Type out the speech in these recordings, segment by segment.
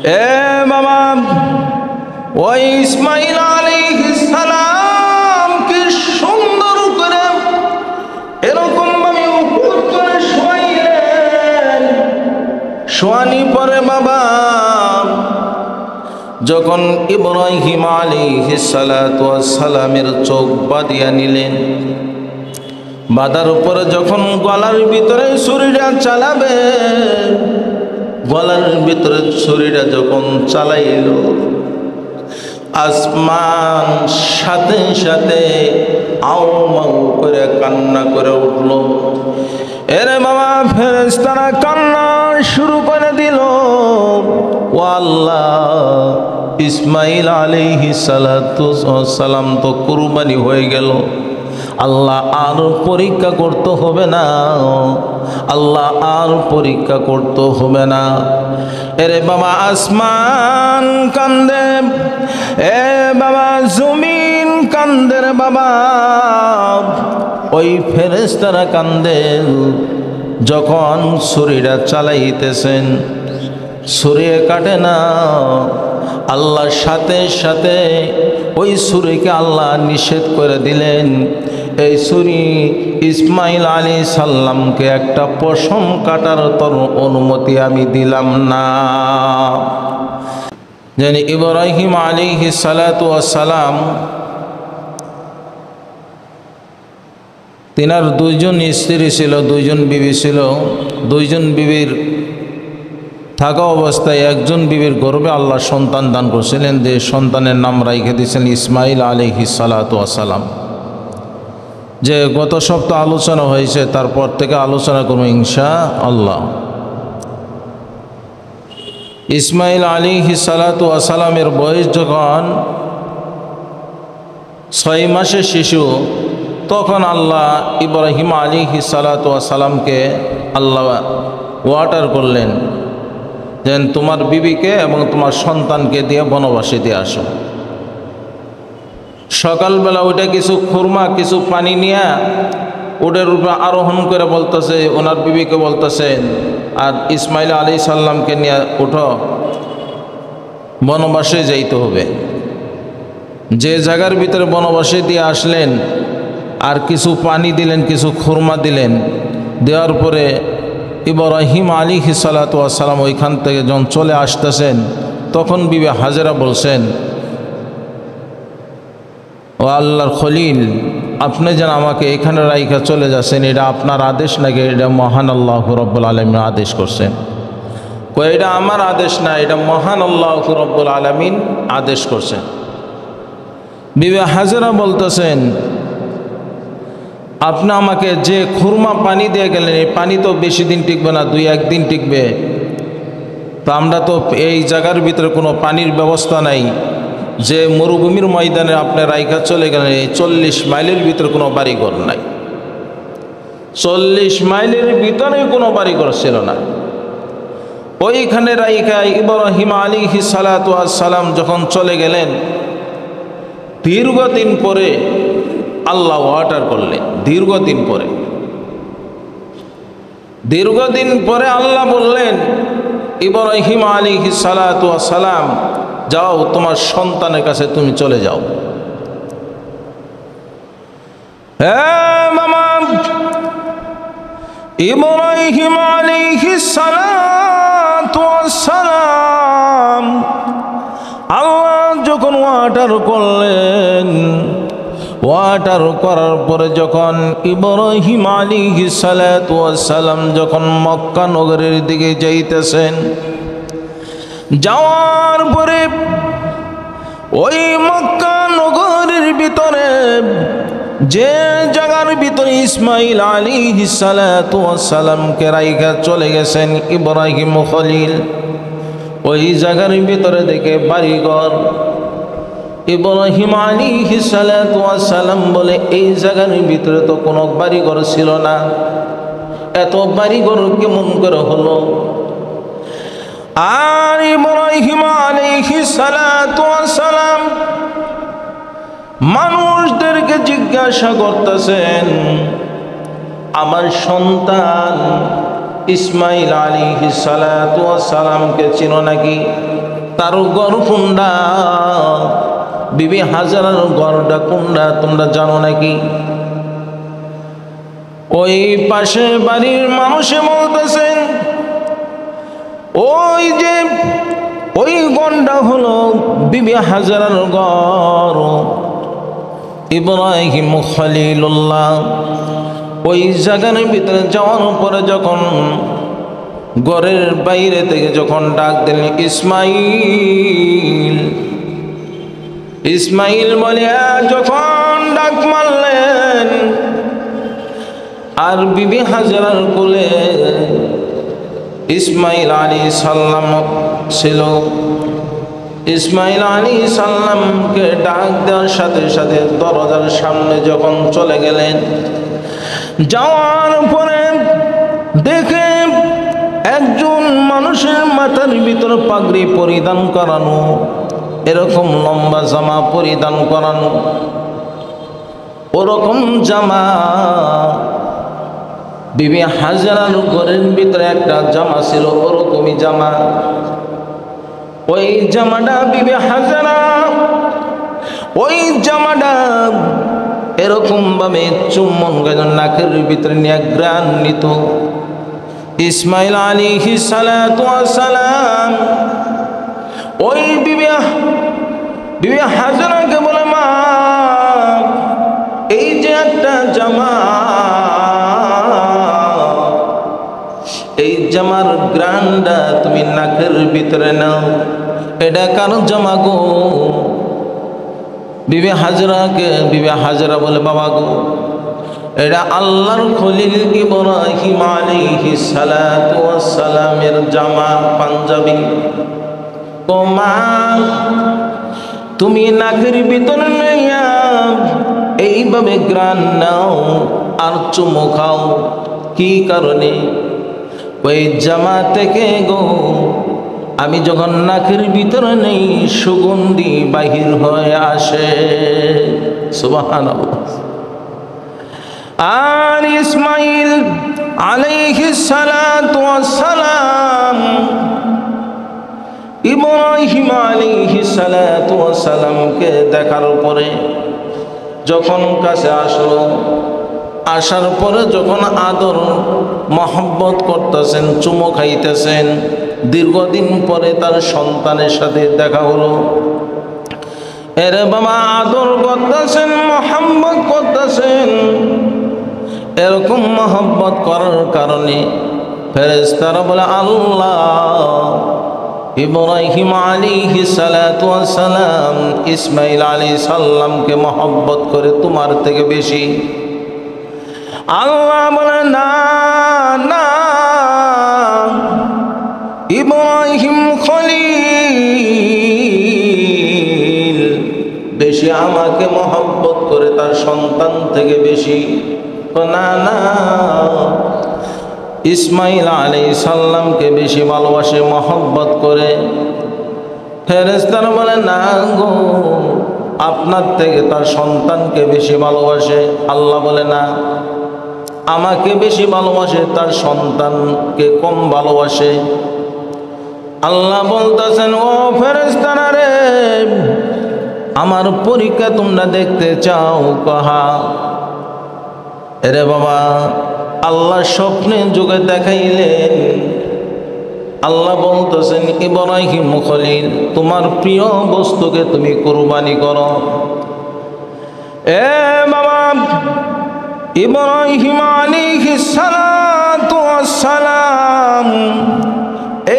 এ বাবা, ওই ইসমাইল আলাইহিস সালাম কি সুন্দর করে এরকম ভাবে উপর করে শোয়াইলেন। শোয়ানি পরে বাবা যখন ইব্রাহিম আলাইহিস সালাতু ওয়াস সালামের চোখ বাঁধিয়া নিলেন, বাঁধার উপরে যখন গলার ভিতরে ছুরিটা চালাবে, গলার ভিতরে ছুরিটা যখন চালাইল, আসমান সাথে সাথে আউ মাউ করে কান্না করে উঠল। এরে বাবা, ফেরেশতারা কান্না শুরু করে দিল। ও আল্লাহ, ইসমাইল আলাইহিস সালাতু ওয়াস সালাম তো কুরবানি হয়ে গেল, আল্লাহ আর পরীক্ষা করতে হবে না, আল্লাহ আর পরীক্ষা করতে হবে না। এরে বাবা, আসমান কান্দে, এ বাবা জমিন কান্দে রে বাবা, ওই ফেরেশতারা কান্দে। যখন ছুরিটা চালাইতেছেন, ছুরি কাটে না, আল্লাহর সাথে সাথে ওই ছুরিকে আল্লাহ নিষেধ করে দিলেন। এই ছুরি ইসমাইল আলাইহিস সালামকে একটা পশম কাটার তোর অনুমতি আমি দিলাম না। যেন ইব্রাহিম আলাইহিস সালাতু ওয়াস সালাম তিনার দুইজন স্ত্রী ছিল, দুইজন বিবি ছিল। দুইজন বিবির থাকা অবস্থায় একজন বিবির গর্ভে আল্লাহ সন্তান দান করছিলেন, যে সন্তানের নাম রাইখে দিয়েছেন ইসমাইল আলাইহিস সালাতু ওয়াস সালাম। যে গত সপ্তাহ আলোচনা হয়েছে, তারপর থেকে আলোচনা করব ইনশাআল্লাহ। ইসমাইল আলাইহিস সালাতু ওয়াস সালামের বয়স যখন 6 মাসের শিশু, তখন আল্লাহ ইব্রাহিম আলাইহিস সালাতু ওয়াস সালামকে আল্লাহ ওয়ার্ডার করলেন, যেন তোমার বিবিকে এবং তোমার সন্তানকে দিয়ে বনবাসে দিয়ে আসো। সকালবেলা ওইটা কিছু খুরমা কিছু পানি নিয়ে ওটার উপরে আরোহণ করে বলতেছে, ওনার বিবিকে বলতেছেন, আর ইসমাইল আলাইহিস সালামকে নিয়ে উঠো, বনবাসে যাইতে হবে। যে জায়গার ভিতরে বনবাসে দিয়ে আসলেন, আর কিছু পানি দিলেন, কিছু খুরমা দিলেন। দেওয়ার পরে ইব্রাহিম আলাইহিস সালাতু ওয়াস সালাম ওইখান থেকে যখন চলে আসতেছেন, তখন বিবি হাজেরা বলছেন, ও আল্লাহর খলিল, আপনি যেন আমাকে এখানে রাইখা চলে যাচ্ছেন, এটা আপনার আদেশ নাকি এটা মহান আল্লাহ রব্বুল আলামিন আদেশ করছেন? এটা আমার আদেশ না, এটা মহান আল্লাহ রব্বুল আলামিন আদেশ করছেন। বিবি হাজেরা বলতেছেন, আপনি আমাকে যে খুরমা পানি দিয়ে গেলেন, এই পানি তো বেশি দিন টিকবে না, 2-1 দিন টিকবে। তো আমরা তো এই জায়গার ভিতরে কোনো পানির ব্যবস্থা নাই, যে মরুভূমির ময়দানে আপনি রাইখা চলে গেলেন, এই 40 মাইলের ভিতরে কোনো বাড়িঘর নাই। 40 মাইলের ভিতরে কোনো বাড়িঘর ছিল না। ওইখানে রাইখা ইব্রাহিম আলাইহিস সালাতু ওয়াস সালাম যখন চলে গেলেন, দীর্ঘদিন পরে আল্লাহ ওয়ার্ডার করলেন। দীর্ঘদিন পরে আল্লাহ বললেন, ইব্রাহিম আলাইহিস সালাতু ওয়াস সালাম, যাও তোমার সন্তানের কাছে তুমি চলে যাও। মামা, ইব্রাহিম আলাইহিস সালাতু ওয়াস সালাম আল্লাহ যখন ওয়ার্ডার করলেন, ওয়াটার করার পরে যখন ইব্রাহিম আলাইহিস সালাতু ওয়াস সালাম যখন মক্কা নগরের দিকে যাইতেছেন, যাওয়ার পরে ওই মক্কা নগরের ভিতরে যে জায়গার ভিতরে ইসমাইল আলাইহিস সালাতু ওয়াস সালামকে রাইখা চলে গেছেন ইব্রাহিম খলিল, ওই জায়গার ভিতরে দেখে বাড়িঘর। ইব্রাহিম আলাইহিস সালাতু ওয়াস সালাম বলে, এই জায়গার ভিতরে তো কোনো বাড়িঘর ছিল না, এত বাড়িঘর কেমন করে হলো? আর ইব্রাহিম আলাইহিস সালাতু ওয়াস সালাম মানুষদেরকে জিজ্ঞাসা করতেছেন, আমার সন্তান ইসমাইল আলাইহিস সালাতু ওয়াস সালামকে চিনো নাকি? তার গড় কোনটা? বিবি হাজারার গড়টা কোনটা তোমরা জানো নাকি? ওই পাশে বাড়ির মানুষে বলতেছেন ওই যে ওই গড়টা হলো বিবি হাজারার গড়। ইব্রাহিম খলিলুল্লাহ ওই জায়গার ভিতরে যাওয়ার পরে যখন ঘরের বাইরে থেকে যখন ডাক দিলেন ইসমাইল, ইসমাইল বলে যখন ডাক মারলেন, আর বিবি হাজারার কোলে ইসমাইল আলাইহিস সালাম ছিল। ইসমাইল আলাইহিস সালামকে ডাক দেওয়ার সাথে সাথে দরজার সামনে যখন চলে গেলেন, যাওয়ার পরে দেখে একজন মানুষের মাথার ভিতরে পাগড়ি পরিধান করানো, এরকম লম্বা জামা পরিধান করানো, ওরকম জামা বিবি হাজারার ঘরের ভিতরে একটা জামা ছিল, ওরকমই জামা। ওই জামাটা বিবি হাজারা ওই জামাটা এরকম ভাবে চুম্বন করে নাকের ভিতরে নিয়ে ঘ্রাণ নিত। ইসমাইল আলাইহিস সালাতু ওয়াস সালাম ওই বিবি হাজারাকে বলে, মা এই যে একটা জামা, এই জামার ঘ্রাণটা তুমি নাকের ভিতরে নাও, এটা কার জামা গো? বিবি হাজারা বলে, বাবা গো, এটা আল্লাহর খলিল ইব্রাহিম আলাইহিস সালাতু ওয়াস সালামের জামা, পাঞ্জাবি। ও মা, তুমি নাকের ভিতরে নিয়া এইভাবে ঘ্রাণ নাও আর চুমু খাও, কি কারণে? ওই জামা থেকে গো আমি যখন নাকের ভিতরে নেই সুগন্ধি বাহির হয়ে আসে। সুবহানাল্লাহ। আর ইসমাইল আলাইহিস সালাতু ওয়াস সালাম ইব্রাহিম আলাইহিস সালাতু ওয়াস সালামকে দেখার পরে যখন কাছে আসলো, আসার পরে যখন আদর মহব্বত করতেছেন, চুমো খাইতেছেন, দীর্ঘদিন পরে তার সন্তানের সাথে দেখা হলো। এরে বাবা আদর করতেছেন, মহব্বত করতেছেন। এরকম মহব্বত করার কারণে ফেরেশতারা বলে, আল্লাহ ইব্রাহিম আলাইহিস সালাতু ওয়াস সালাম ইসমাইল আলাইহিস সালামকে মহব্বত করে তোমার থেকে বেশি। আল্লাহ বলে, না না, ইব্রাহিম খলিল বেশি আমাকে মহব্বত করে তার সন্তান থেকে বেশি। না না, ইসমাইল আলাইহিস সালামকে বেশি ভালোবাসে, মহব্বত করে। ফেরেশতারা বলে, না গো, আপনার থেকে তার সন্তানকে বেশি ভালোবাসে। আল্লাহ বলে, না, আমাকে বেশি ভালোবাসে, তার সন্তানকে কম ভালোবাসে। আল্লাহ বলতেছেন, ও ফেরেশতারা রে, আমার পরীক্ষা তোমরা দেখতে চাও কাহা? এরে বাবা, আল্লাহ স্বপ্নে যুগে দেখাইলেন। আল্লাহ বলতেছেন, ইব্রাহিম খলিল তোমার প্রিয় বস্তুকে তুমি কুরবানি করো। এ বাবা, ইব্রাহিম আলাইহিস সালাতু ওয়াস সালাম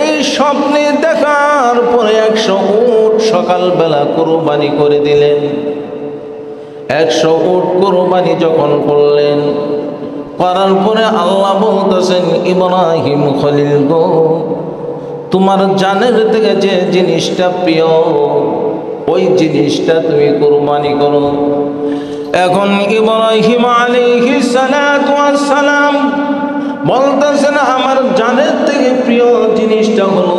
এই স্বপ্নে দেখার পরে 100 উট সকালবেলা কুরবানি করে দিলেন। 100 উট কুরবানি যখন করলেন, করার পরে আল্লাহ বলতেছেন, ইব্রাহিম খলিল গো, তোমার জানের থেকে যে জিনিসটা প্রিয় ওই জিনিসটা তুমি কুরবানি করো। এখন ইব্রাহিম আলাইহিস সালাতু ওয়াস সালাম বলতেছেন, আমার জানের থেকে প্রিয় জিনিসটা হলো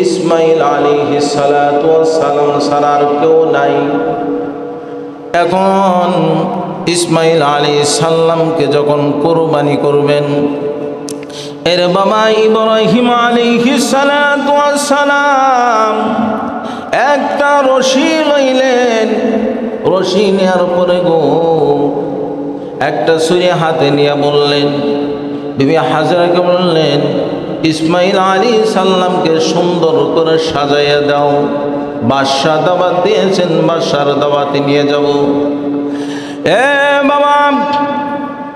ইসমাইল আলাইহিস সালাতু ওয়াস সালাম ছাড়া আর কেউ নাই। এখন ইসমাইল আলাইহিস সালামকে যখন কুরবানি করবেন, এর বাবা ইব্রাহিম আলাইহিস সালাতু ওয়াস সালাম রশি লইলেন। রশি নেওয়ার পরে গো একটা ছুরি হাতে নিয়ে বললেন, বিবি হাজেরাকে বললেন, ইসমাইল আলাইহিস সালামকে সুন্দর করে সাজাইয়া দাও। বাদশাহ দাওয়াত দিয়েছেন, বাদশার দাওয়াতে নিয়ে যাব। এ বাবা,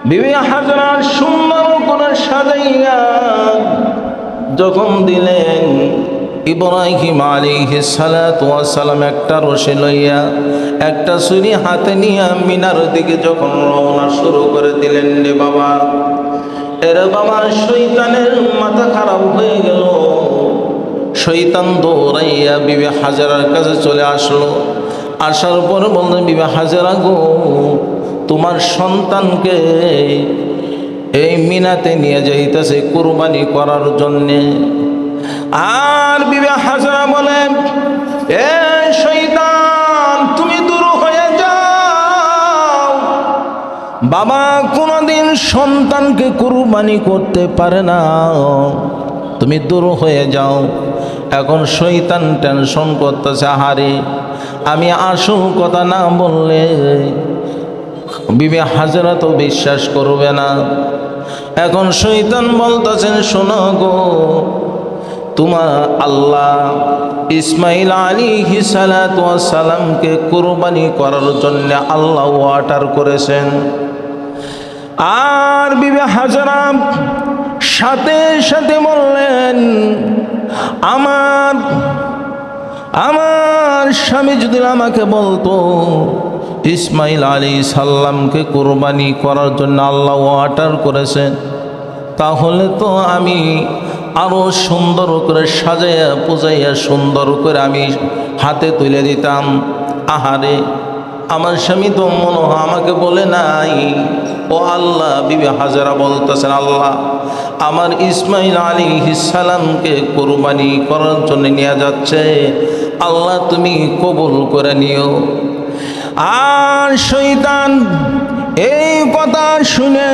বিবি হাজেরা সুন্দর করে সাজাইয়া যখন দিলেন, ইব্রাহিম আলাইহিস সালাতু ওয়াস সালাম একটা রশি লইয়া একটা ছুরি হাতে নিয়ে মিনার দিকে যখন রওনা শুরু করে দিলেন রে বাবা, এর বাবা শয়তানের মাথা খারাপ হয়ে গেল। শয়তান দৌড়াইয়া বিবি হাজেরার কাছে চলে আসলো। আসার পরে বললেন, বিবি হাজেরা গো, তোমার সন্তানকে এই মিনাতে নিয়ে যাইতেছে কুরবানি করার জন্যে। আর বিবি হাজেরা বলে, এ শয়তান, তুমি দূর হয়ে যাও। বাবা কোনদিন সন্তানকে কুরবানি করতে পারে না, তুমি দূর হয়ে যাও। এখন শয়তান টেনশন করতেছে, হারে আমি আসল কথা না বললে বিবি হাজেরা তো বিশ্বাস করবে না। এখন শয়তান বলতেছেন, শোনো গো, তোমার আল্লাহ ইসমাইল আলাইহিস সালাতু ওয়াস সালামকে কুরবানি করার জন্য আল্লাহ অর্ডার করেছেন। আর বিবি হাজেরা সাথে সাথে বললেন, আমার স্বামী যদি আমাকে বলতো ইসমাইল আলাইহিস সালামকে কুরবানি করার জন্য আল্লাহ অর্ডার করেছেন, তাহলে তো আমি আরো সুন্দর করে সাজাইয়া পুজাইয়া সুন্দর করে আমি হাতে তুলে দিতাম। আহারে, আমার স্বামী তো মনে হয় আমাকে বলে নাই। ও আল্লাহ, বিবি হাজেরা বলতেছেন, আল্লাহ আমার ইসমাইল আলাইহিস সালামকে কুরবানি করার জন্য নিয়ে যাচ্ছে, আল্লাহ তুমি কবুল করে নিও। আর শয়তান এই কথা শুনে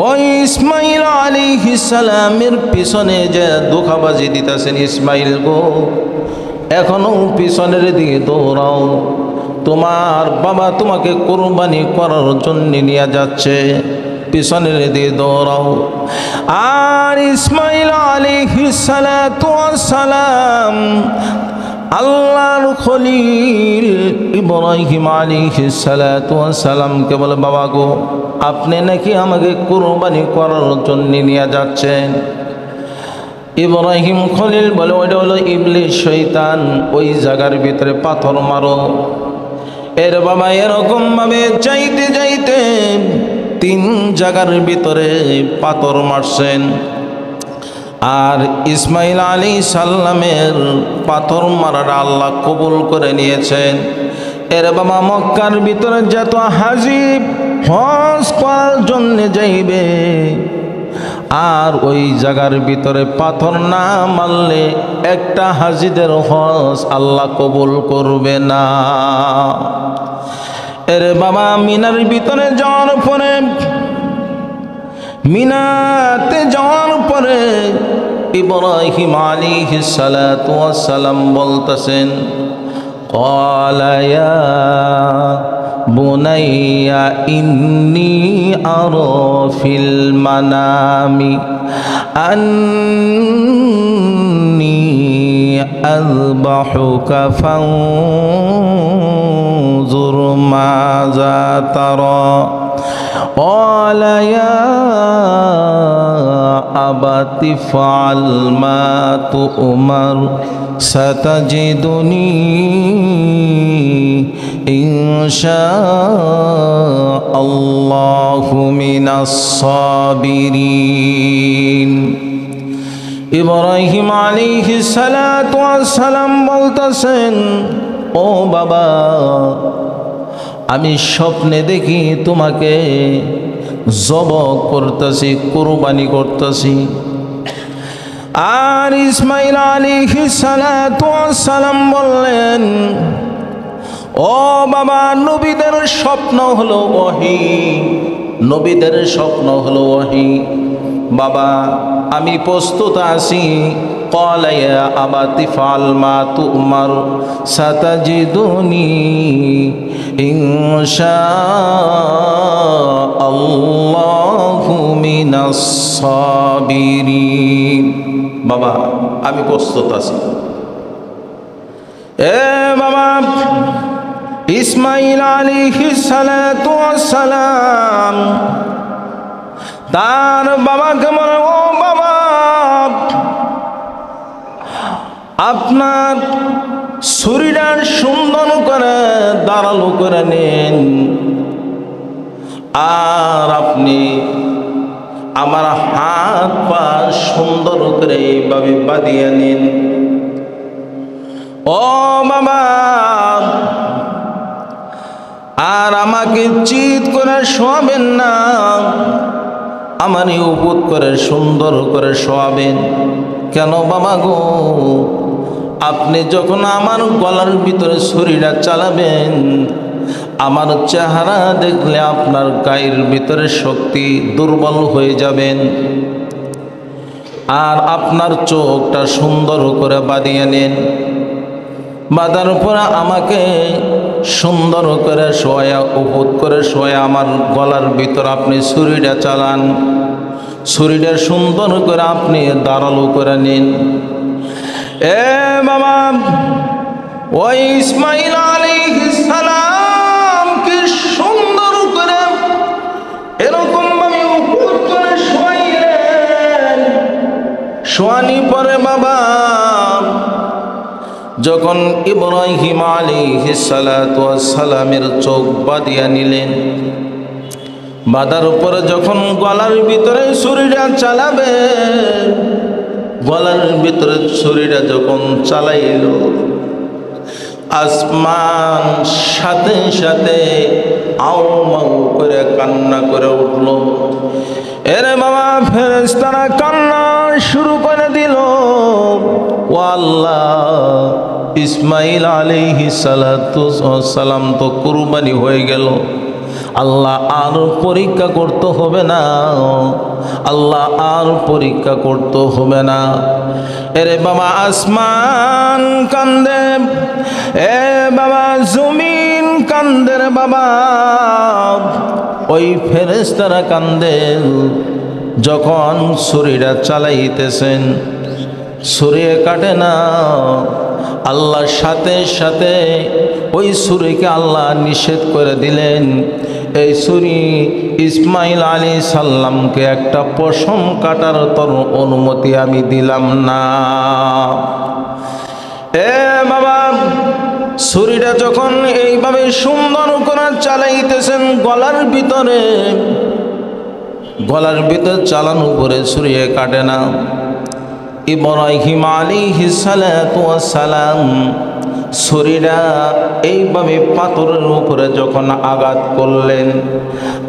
ওই ইসমাইল আলাইহিস সালামের পিছনে যে ধোঁকাবাজি দিতেছেন, ইসমাইল গো এখনো পিছনের দিকে দৌড়াও, তোমার বাবা তোমাকে কুরবানি করার জন্য নিয়ে যাচ্ছে, পিছনের দিকে দৌড়াও। আর ইসমাইল আলাইহিস সালাতু ওয়াস সালাম আল্লাহর খলিল ইব্রাহিম আলাইহিস সালাতু ওয়াস সালামকে বলে, বাবা গো, আপনি নাকি আমাকে কুরবানি করার জন্য নিয়ে যাচ্ছেন। ইব্রাহিম খলিল বলে, ওইটা হলো ইবলিস, শয়তান, ওই জায়গার ভিতরে পাথর মারো। এর বাবা এরকম ভাবে যাইতে যাইতে 3 জায়গার ভিতরে পাথর মারছেন। আর ইসমাইল আলাইহিস সালামের পাথর মারার আল্লাহ কবুল করে নিয়েছেন। এর বাবা মক্কার ভিতরে যত হাজি হজ করার জন্য যাইবে, আর ওই জায়গার ভিতরে পাথর না মারলে একটা হাজিদের হজ আল্লাহ কবুল করবে না। এর বাবা মিনার ভিতরে যাওয়ার পরে, মিনাতে যাওয়ার পরে ইব্রাহিম আলাইহিস সালাতু ওয়াস সালাম বলতেছেন, ক্বালা ইয়া বুনাইয়া ইন্নী আরা ফিল মানামি আন্নী আযবাহুকা ফানজুর মাযা তারা। قال يا أبت افعل ما تؤمر ستجدني إن شاء الله من الصابرين। ইব্রাহিম আলাইহিস সালাতু ওয়াস সালাম বলতেছেন, ও বাবা, আমি স্বপ্নে দেখি তোমাকে জবাহ করতেছি, কুরবানি করতেছি। আর ইসমাইল আলাইহিস সালাতু ওয়াস সালাম বললেন, ও বাবা, নবীদের স্বপ্ন হলো ওহী, নবীদের স্বপ্ন হলো ওহী। বাবা আমি প্রস্তুত আছি, قال يا أبت افعل ما تؤمر ستجدني إن شاء الله من الصابرين বাবা আমি প্রস্তুত আছি বাবা ইসমাঈল আলাইহিস সালাতু ওয়াস সালাম তার বাবাকে বলে ও বাবা আপনার ছুরিটা সুন্দর করে ধারালো করে নেন আর আপনি আমার হাত পা সুন্দর করে এইভাবে বাঁধিয়ে নিন ও বাবা আর আমাকে চিৎ করে শোয়াবেন না আমার উপর করে সুন্দর করে শোয়াবেন কেন বাবা গো আপনি যখন আমার গলার ভিতরে ছুরিটা চালাবেন আমার চেহারা দেখলে আপনার গায়ের ভিতরে শক্তি দুর্বল হয়ে যাবেন আর আপনার চোখটা সুন্দর করে বাঁধিয়ে নেন বাঁধার পরে আমাকে সুন্দর করে শোয়া উপর করে শোয়া আমার গলার ভিতর আপনি ছুরিটা চালান ছুরিটা সুন্দর করে আপনি ধারালো করে নিন বাবা ওই ইসমাঈল আলাইহিস সালাম কি সুন্দর করে এরকম ভাবে উপর করে শোয়াইলেন শোয়ানি পরে বাবা যখন ইব্রাহিম আলাইহিস সালাতু ওয়াস সালামের চোখ বাঁধিয়া নিলেন বাঁধার উপরে যখন গলার ভিতরে ছুরিটা চালাবে গলার ভিতরে ছুরিটা যখন চালাইল আসমান সাথে সাথে আউ মাউ করে কান্না করে উঠল এরে বাবা ফেরেশতারা কান্না শুরু করে দিল ও আল্লাহ ইসমাঈল আলাইহিস সালাতু ওয়াস সালাম তো কুরবানি হয়ে গেল আল্লাহ আর পরীক্ষা করতে হবে না আল্লাহ আর পরীক্ষা করতে হবে না এরে বাবা আসমান কান্দে এ বাবা জমিন কান্দে রে বাবা ওই ফেরেশতারা কান্দে যখন ছুরিটা চালাইতেছেন ছুরি কাটে না আল্লাহর সাথে সাথে ওই ছুরিকে আল্লাহ নিষেধ করে দিলেন এই ছুরি ইসমাঈল আলাইহিস সালামকে একটা পশম কাটার তোর অনুমতি আমি দিলাম না বাবা ছুরিটা যখন এইভাবে সুন্দর করে চালাইতেছেন গলার ভিতরে চালানো করে ছুরি কাটে না ইব্রাহিম আলাইহিস সালাতু ওয়াস সালাম ছুরিটা এইভাবে পাথরের উপরে যখন আঘাত করলেন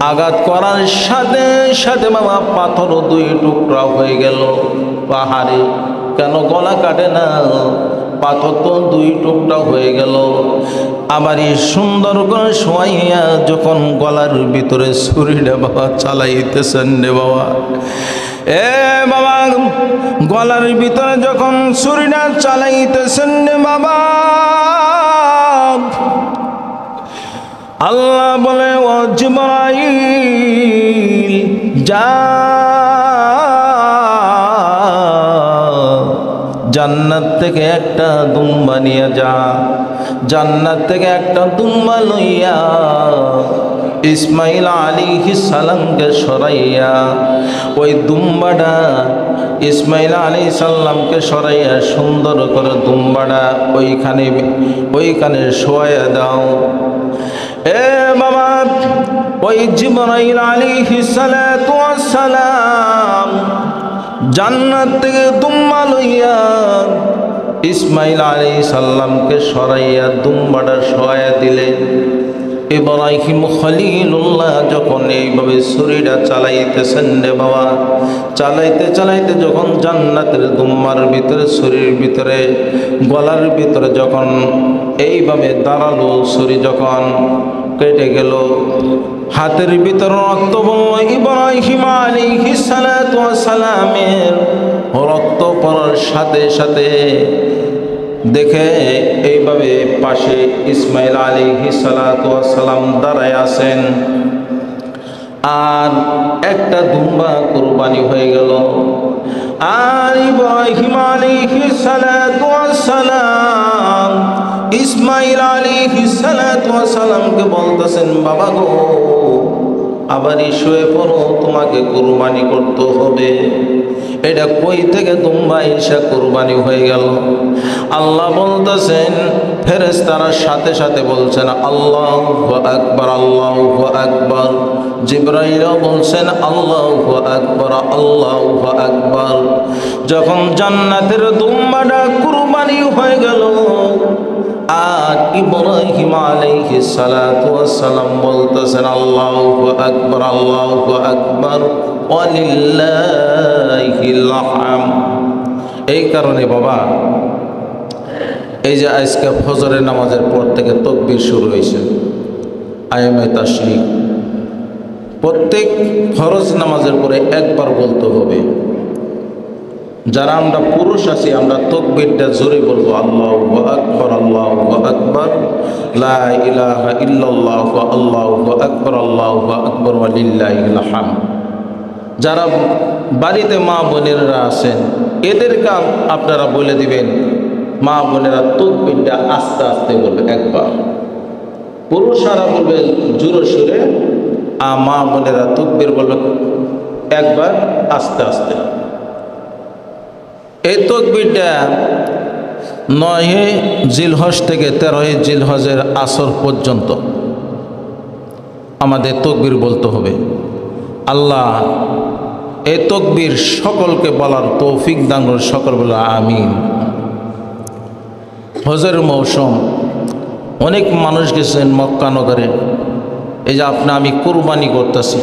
আঘাত করার সাথে সাথে বাবা পাথর দুই টুকরা হয়ে গেল পাহাড়ে কেন গলা কাটে না পাথর তো দুই টুকরা হয়ে গেল আবার এই সুন্দর করে শোয়াইয়া যখন গলার ভিতরে ছুরিটা বাবা চালাইতেছেন রে বাবা বাবা গলার ভিতরে যখন ছুরিটা চালাইতেছেন রে বাবা আল্লাহ বলে ও জিবরাইল যা জান্নাত থেকে একটা দুম্বা নিয়ে যা জান্নাত থেকে একটা দুম্বা লইয়া ইসমাঈল আলাইহিস সালামকে সরাইয়া ওই দুম্বাটা ইসমাঈল আলাইহিস সালামকে সরাইয়া সুন্দর করে দুম্বাটা ওইখানে শোয়া দাও বাবা ওই জিবরাইল আলাইহিস সালাতু ওয়াস সালাম জান্নাত থেকে দুম্বা লইয়া ইসমাঈল আলাইহিস সালামকে সরাইয়া দুম্বাটা শোয়া দিলেন ইব্রাহিম খলিলুল্লাহ যখন এইভাবে ছুরিটা চালাইতেছেন রে বাবা চালাইতে চালাইতে যখন জান্নাতের দুম্বার ভিতরে ছুরির ভিতরে গলার ভিতরে যখন এইভাবে দাঁড়ালো ছুরি যখন কেটে গেল। হাতের ভিতর রক্ত বলল ইব্রাহিম আলাইহিস সালাতু ওয়াস সালামের রক্ত পড়ার সাথে সাথে দেখে এইভাবে পাশে ইসমাইল আলাইহিস সালাতু ওয়াস সালাম দাঁড়ায় আছেন, আর একটা দুম্বা কুরবানি হয়ে গেল। আর ইব্রাহিম আলাইহিস সালাতু ওয়াস সালাম ইসমাইল আলাইহিস সালাতু ওয়াস সালামকে বলতেছেন, বাবা গো আবারই শুয়ে পড়ো, তোমাকে কুরবানি করতে হবে। এটা কই থেকে দুম্বা এসে কুরবানি হয়ে গেল? আল্লাহ বলতেছেন, ফেরেশতারা সাথে সাথে বলছেন আল্লাহু আকবার, আল্লাহু আকবার। জিবরাইল বলছেন আল্লাহু আকবার, আল্লাহু আকবার। যখন জান্নাতের দুম্বাটা কুরবানি হয়ে গেল, আর ইব্রাহিম আলাইহিস সালাতু ওয়াস সালাম বলতেছেন আল্লাহু আকবার, আল্লাহু আকবার, ওয়ালিল্লাহিল হামদ। এই কারণে বাবা, এই যে আজকে ফজরের নামাজের পর থেকে তাকবীর শুরু হয়েছে, আয়ামে তাশরিক প্রত্যেক ফরজ নামাজের পরে একবার বলতে হবে। যারা আমরা পুরুষ আছি আমরা তাকবীরটা জোরে বলবো, আল্লাহু আকবার, আল্লাহু আকবার, লা ইলাহা ইল্লাল্লাহ, আল্লাহু আকবার, আল্লাহু আকবার, ওয়ালিল্লাহিল হামদ। যারা বাড়িতে মা বোনেরা আছেন এদেরকে আপনারা বলে দিবেন, মা বোনেরা তাকবীরটা আস্তে আস্তে বলবে একবার, পুরুষরা বলবে জোরে সুরে, আর মা বোনেরা তাকবীর বলবে একবার আস্তে আস্তে। এই তাকবীরটা 9 জিলহজ থেকে 13 জিলহজের আসর পর্যন্ত আমাদের তাকবীর বলতে হবে। আল্লাহ এই তাকবীর সকলকে বলার তৌফিক দান করুন, সকল বলে আমিন। হজের মৌসুম, অনেক মানুষ গেছেন মক্কা নগরে। এই যে আমি কুরবানি করতেছি,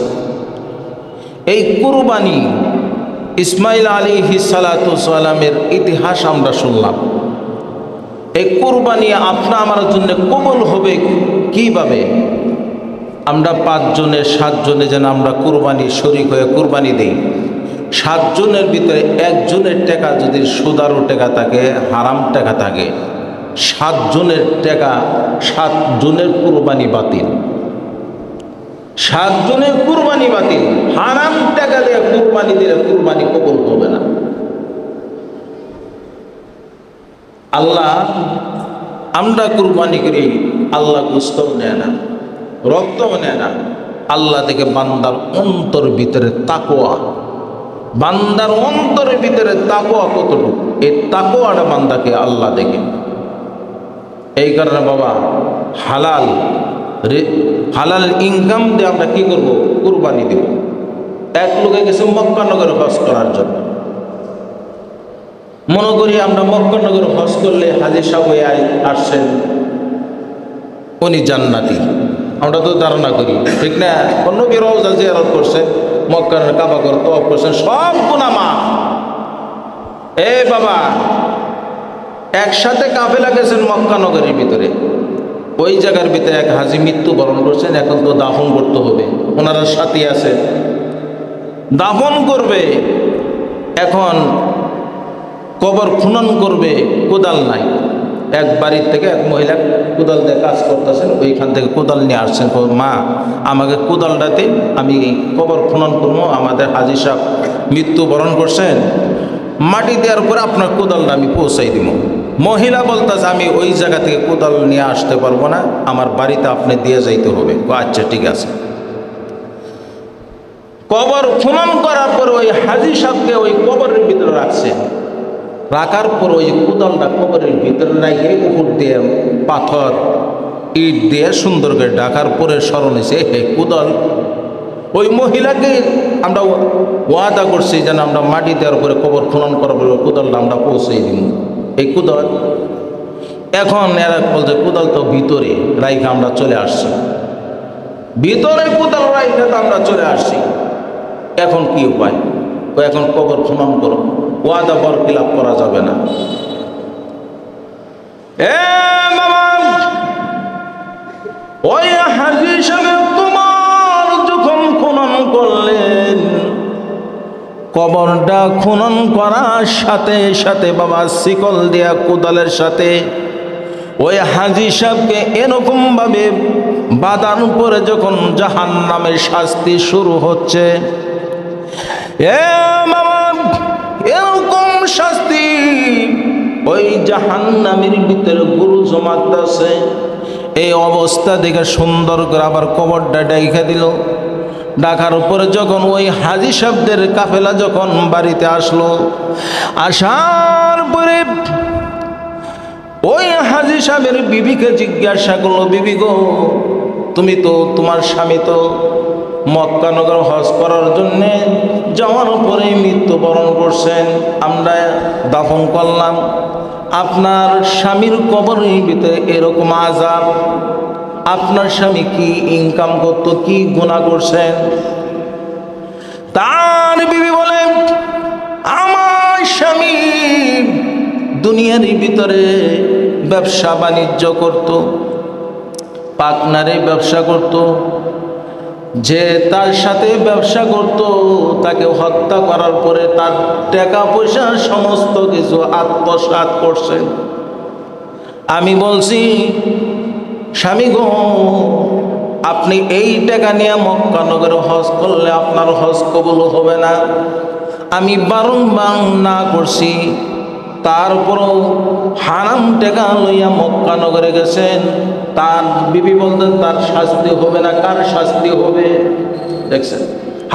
এই কুরবানি ইসমাইল আলাইহিস সালাতু ওয়াস সালামের ইতিহাস আমরা শুনলাম। এই কুরবানি আমার জন্য কবুল হবে কিভাবে? আমরা 5 জনে 7 জনে যেন আমরা কুরবানি শরীক হয়ে কুরবানি দিই। 7 জনের ভিতরে 1 জনের টাকা যদি সুদারু টাকা থাকে, হারাম টাকা থাকে, 7 জনের টাকা, 7 জনের কুরবানি বাতিল। 7 জনের কুরবানি বাতিল। হারাম টাকা দিয়ে কুরবানি দিলে কুরবানি কবুল হবে না। আল্লাহ আমরা কুরবানি করি, আল্লাহ গোশত নেয় না, রক্ত নেয় না। আল্লাহ থেকে বান্দার অন্তর ভিতরে তাকওয়া, বান্দার অন্তরের ভিতরে তাকওয়া কতটুকু, এই তাকওয়াটা বান্দাকে আল্লাহ দেখে। এই কারণে বাবা হালাল ইনকাম দিয়ে আমরা কি করব? কুরবানি দেব। এক লোকে গেছে মক্কা নগরে হজ করার জন্য। মনে করি আমরা মক্কা নগরে হজ করলে হাজী সাহেব আসছেন, উনি জান্নাতি, আমরা তো ধারণা করি, ঠিক না? নবী রওজা জিয়ারত করছেন, মক্কার কাবা ঘর তওয়াফ করছেন, সব গুনাহ মাফ। এ বাবা, একসাথে কাফেলা গেছেন মক্কা নগরীর ভিতরে, ওই জায়গার ভিতরে এক হাজী মৃত্যুবরণ করছেন, এখন তো দাফন করতে হবে। ওনারা সাথী আছে, দাফন করবে, এখন কবর খনন করবে, কোদাল নাই। এক বাড়ির থেকে এক মহিলা কোদাল দিয়ে কাজ করতেছেন, ওইখান থেকে কোদাল নিয়ে আসছেন। মা আমাকে কোদালটা দিন, আমি কবর খনন করবো, আমাদের হাজী সাহেব মৃত্যুবরণ করছেন, মাটি দেওয়ার পরে আপনার কোদালটা আমি পৌঁছাই দিব। মহিলা বলতেছে আমি ওই জায়গা থেকে কোদাল নিয়ে আসতে পারবো না, আমার বাড়িতে আপনি দিয়ে যাইতে হবে। আচ্ছা ঠিক আছে। কবর খনন করার পর ওই হাজী সাহেবকে ওই কবরের ভিতরে রাখছে, রাখার পর ওই কোদালটা কবরের ভিতরে রেখে উপর দিয়ে পাথর ইট দিয়ে সুন্দর করে ঢাকার পরে স্মরণ হয়েছে হে কোদাল। ওই মহিলাকে আমরা ওয়াদা করছি যেন আমরা মাটি দেওয়ার পরে কবর খনন করার পরে কোদালটা আমরা পৌঁছে দিব। এই কোদাল এখন এরা বলছে কোদাল তো ভিতরে রাইখে আমরা চলে আসছি, ভিতরে কোদাল রাইখে তো আমরা চলে আসছি, এখন কি উপায়? এখন কবর খনন করো, ওয়াদা বরখিলাপ করা যাবে না। ওই হাজী করলেন। কবরটা খনন করার সাথে সাথে বাবা শিকল দেয়া কোদালের সাথে ওই হাজী সাহেবকে এরকম ভাবে বাঁধার পরে যখন জাহান্নামের শাস্তি শুরু হচ্ছে, এ বাবা এরকম শাস্তি ওই জাহান্নামের ভিতরে গুরু জমাত আছে। এই অবস্থা দেখে সুন্দর করে আবার কবরটা ডাইকা দিল। ডাকার উপরে যখন ওই হাজী সাহেবদের কাফেলা যখন বাড়িতে আসলো, আসার পরে ওই হাজী সাহেবের বিবিকে জিজ্ঞাসা করলো, বিবি গো, তুমি তো তোমার স্বামী তো মক্কা নগর হজ করার জন্য যাওয়ার পরে মৃত্যুবরণ করছেন, আমরা দাফন করলাম, আপনার স্বামীর কবরের ভিতরে এরকম আযাব, আপনার স্বামী কি ইনকাম করত, কি গুনাহ করছেন? তার বিবি বলেন, আমার স্বামী দুনিয়ার ভিতরে ব্যবসা বাণিজ্য করত, পার্টনারে ব্যবসা করত, যে তার সাথে ব্যবসা করত তাকে হত্যা করার পরে তার টাকা পয়সা সমস্ত কিছু আত্মসাৎ করছেন। আমি বলছি, স্বামী গো, আপনি এই টাকা নিয়ে মক্কা নগরে হজ করলে আপনার হজ কবুল হবে না। আমি বারংবার না করছি, তারপরও হারাম টাকা লইয়া মক্কা নগরে গেছেন। তার বিবি বলতেন তার শাস্তি হবে না। কার শাস্তি হবে? দেখছেন,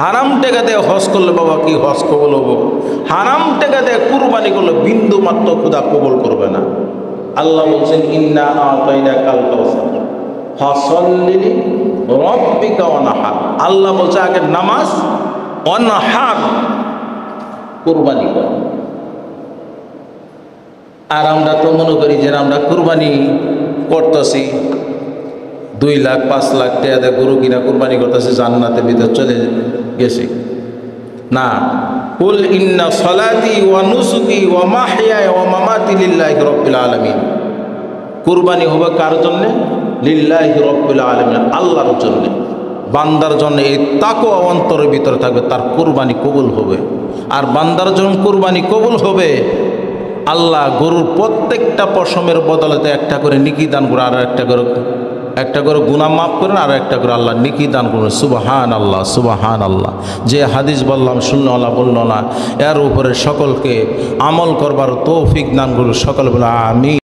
হারাম টাকা দিয়ে হজ করলে বাবা কি হজ কবুল হবো? হারাম টাকা দিয়ে কুরবানি করলে বিন্দু মাত্র খোদা কবুল করবে না। আল্লাহ বলছেন, ইন্না আতাইনাকাল কাউসার ফাসাল্লি লিরাব্বিকা ওয়ানহার। আল্লাহ বলছে আগে নামাজ, ওয়ানহার কুরবানি কর। আর আমরা তো মনে করি যে আমরা কুরবানি করতেছি, 2 লাখ 5 লাখ টাকা দিয়ে গরু কিনা কুরবানি করতেছি, জান্নাতের ভিতর চলে গেছি। না, কুল ইন্না সালাতি ওয়া নুসুকি ওয়া মাহইয়ায়া ওয়া মামাতি লিল্লাহি রাব্বিল আলামিন। কুরবানি হবে কার জন্য? লিল্লাহি রাব্বিল আলামিন, আল্লাহর জন্য। বান্দার জন্য এই তাকওয়া অন্তরের ভিতরে থাকবে, তার কুরবানি কবুল হবে। আর বান্দার জন্য কুরবানি কবুল হবে, আল্লাহ গরুর প্রত্যেকটা পশমের বদলেতে একটা করে নেকি দান করে, আর একটা করে গুনাহ মাফ করেন, আর একটা করে আল্লাহ নেকি দান করেন। সুবহান আল্লাহ, সুবহান আল্লাহ। যে হাদিস বললাম শুনলো না বললো না, এর উপরে সকলকে আমল করবার তৌফিক দান করুন। সকল বলে আমিন।